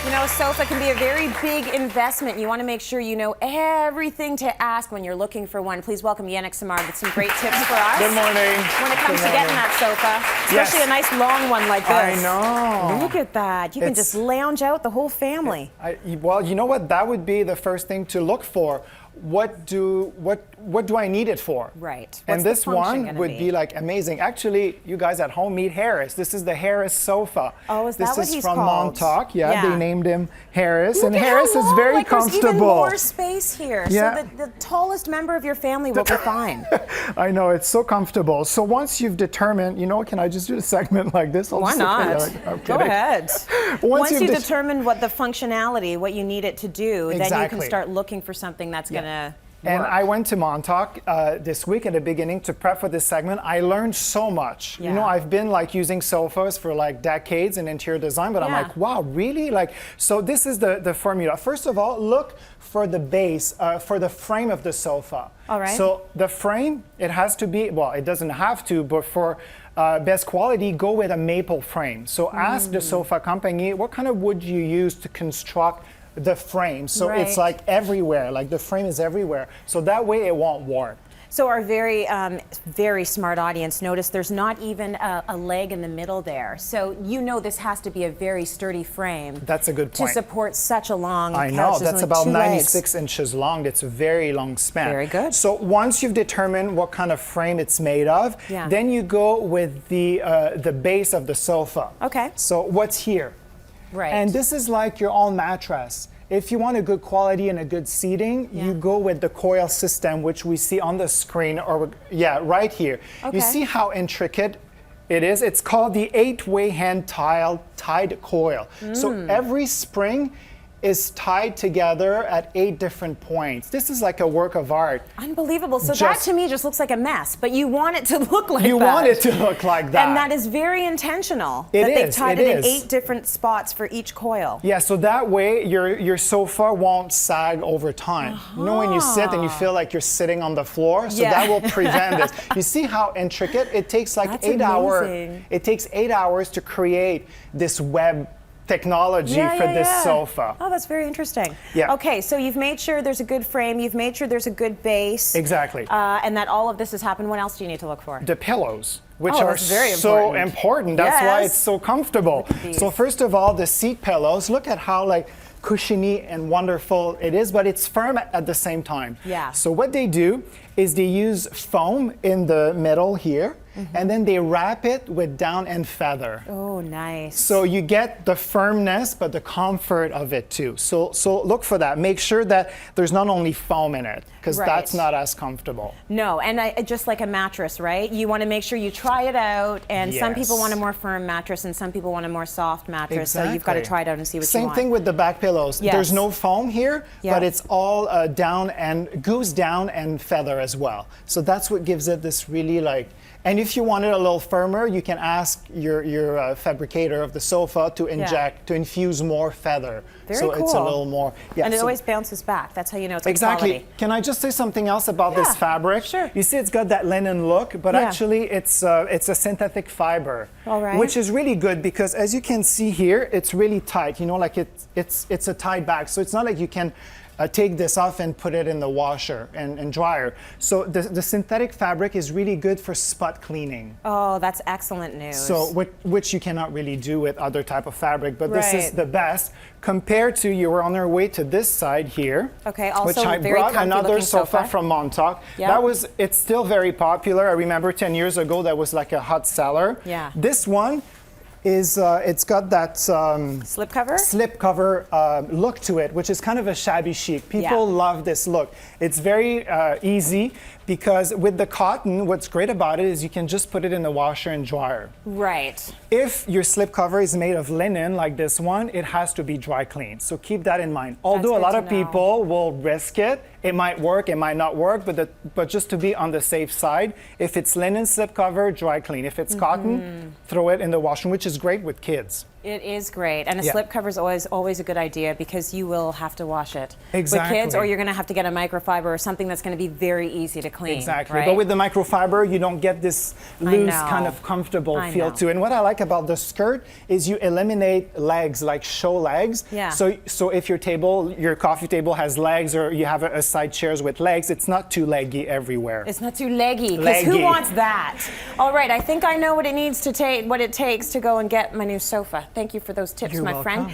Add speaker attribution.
Speaker 1: You know, a sofa can be a very big investment. You want to make sure you know everything to ask when you're looking for one. Please welcome Yanic Simard with some great tips for us.
Speaker 2: Good morning.
Speaker 1: When it comes to getting that sofa, especially a nice long one like this.
Speaker 2: I know.
Speaker 1: Look at that. You can just lounge out the whole family.
Speaker 2: Well, you know what? That would be the first thing to look for. What do I need it for?
Speaker 1: Right.
Speaker 2: And this one would be like amazing. Actually, you guys at home meet Harris. This is the Harris sofa.
Speaker 1: Oh, is that what he's
Speaker 2: This is from
Speaker 1: called?
Speaker 2: Montauk. Yeah, they named him Harris.
Speaker 1: Look
Speaker 2: and
Speaker 1: at
Speaker 2: Harris
Speaker 1: how long,
Speaker 2: is very
Speaker 1: like,
Speaker 2: comfortable.
Speaker 1: There's even more space here.
Speaker 2: Yeah.
Speaker 1: So the tallest member of your family will be fine.
Speaker 2: I know, it's so comfortable. So once you've determined, you know, can I just do a segment like this?
Speaker 1: Why not? Go ahead. Once you've determined what the functionality, what you need it to do, then you can start looking for something that's going to work.
Speaker 2: And I went to Montauk this week at the beginning to prep for this segment. I learned so much. You know, I've been like using sofas for like decades in interior design, but I'm like, wow, really? Like, so this is the formula. First of all, look for the base, for the frame of the sofa.
Speaker 1: All right.
Speaker 2: So the frame, it has to be, well, it doesn't have to, but for best quality, go with a maple frame. So ask the sofa company, what kind of wood you use to construct the frame, so it's like everywhere, like the frame is everywhere, so that way it won't warp.
Speaker 1: So our very smart audience noticed there's not even a leg in the middle there. So you know this has to be a very sturdy frame.
Speaker 2: That's a good point.
Speaker 1: To support such a long couch.
Speaker 2: I know, that's about 96
Speaker 1: legs.
Speaker 2: inches long. It's a very long span.
Speaker 1: Very good.
Speaker 2: So once you've determined what kind of frame it's made of, then you go with the base of the sofa.
Speaker 1: Okay.
Speaker 2: So what's here?
Speaker 1: Right.
Speaker 2: And this is like your own mattress. If you want a good quality and a good seating, you go with the Coil System, which we see on the screen, or right here.
Speaker 1: Okay.
Speaker 2: You see how intricate it is? It's called the 8-way hand tied coil. So every spring is tied together at 8 different points. This is like a work of art.
Speaker 1: Unbelievable. So that to me just looks like a mess, but you want it to look like that.
Speaker 2: You want it to look like that.
Speaker 1: And that is very intentional.
Speaker 2: It
Speaker 1: that
Speaker 2: is.
Speaker 1: They've tied it in 8 different spots for each coil.
Speaker 2: Yeah, so that way your sofa won't sag over time. You know when you sit and you feel like you're sitting on the floor? So that will prevent this. You see how intricate? It takes like 8 hours. It takes 8 hours to create this web technology for this sofa.
Speaker 1: Oh, that's very interesting.
Speaker 2: Yeah.
Speaker 1: Okay, so you've made sure there's a good frame, you've made sure there's a good base.
Speaker 2: Exactly.
Speaker 1: And that all of this has happened. What else do you need to look for?
Speaker 2: The pillows, which
Speaker 1: are
Speaker 2: are
Speaker 1: very
Speaker 2: so important. That's why it's so comfortable. So first of all, the seat pillows, look at how like cushiony and wonderful it is, but it's firm at the same time.
Speaker 1: Yeah.
Speaker 2: So what they do is they use foam in the middle here, and then they wrap it with down and feather.
Speaker 1: Oh, nice.
Speaker 2: So you get the firmness, but the comfort of it too. So look for that. Make sure that there's not only foam in it, because that's not as comfortable.
Speaker 1: No, and just like a mattress, right? You want to make sure you try it out, and some people want a more firm mattress, and some people want a more soft mattress. So you've got to try it out and see what you want.
Speaker 2: Same thing with the back pillows. There's no foam here, but it's all down and goose down and feather as well. So that's what gives it this really like. And if you want it a little firmer, you can ask your fabricator of the sofa to infuse more feather.
Speaker 1: Very
Speaker 2: so
Speaker 1: cool.
Speaker 2: It's a little more. Yeah,
Speaker 1: and it always bounces back. That's how you know it's like quality.
Speaker 2: Can I just say something else about this fabric?
Speaker 1: Sure.
Speaker 2: You see, it's got that linen look, but actually, it's a synthetic fiber, which is really good because, as you can see here, it's really tight. You know, like it's a tight bag, so it's not like you can take this off and put it in the washer and dryer. So the synthetic fabric is really good for spot cleaning.
Speaker 1: Oh, that's excellent news.
Speaker 2: So which you cannot really do with other type of fabric, but this is the best compared to, you were on our way to this side here.
Speaker 1: Okay, also
Speaker 2: which I
Speaker 1: very
Speaker 2: brought another sofa from Montauk.
Speaker 1: Yep.
Speaker 2: It's still very popular. I remember 10 years ago that was like a hot seller.
Speaker 1: Yeah.
Speaker 2: This one is it's got that slipcover look to it, which is kind of a shabby chic. People love this look. It's very easy because with the cotton, what's great about it is you can just put it in the washer and dryer.
Speaker 1: Right.
Speaker 2: If your slipcover is made of linen like this one, it has to be dry cleaned. So keep that in mind. Although a lot of people will risk it, it might work, it might not work, but just to be on the safe side, if it's linen slipcover, dry clean. If it's cotton, throw it in the washroom, which is great with kids.
Speaker 1: It is great, and a slip cover is always a good idea because you will have to wash it with kids, or you're going to have to get a microfiber or something that's going to be very easy to clean.
Speaker 2: Exactly,
Speaker 1: right?
Speaker 2: but with the microfiber, you don't get this loose kind of comfortable feel to it. And what I like about the skirt is you eliminate legs, like show legs.
Speaker 1: Yeah.
Speaker 2: So if your coffee table has legs, or you have a side chairs with legs, it's not too leggy everywhere.
Speaker 1: It's not too leggy, because who wants that? All right, I think I know what it takes to go and get my new sofa. Thank you for those tips, my friend.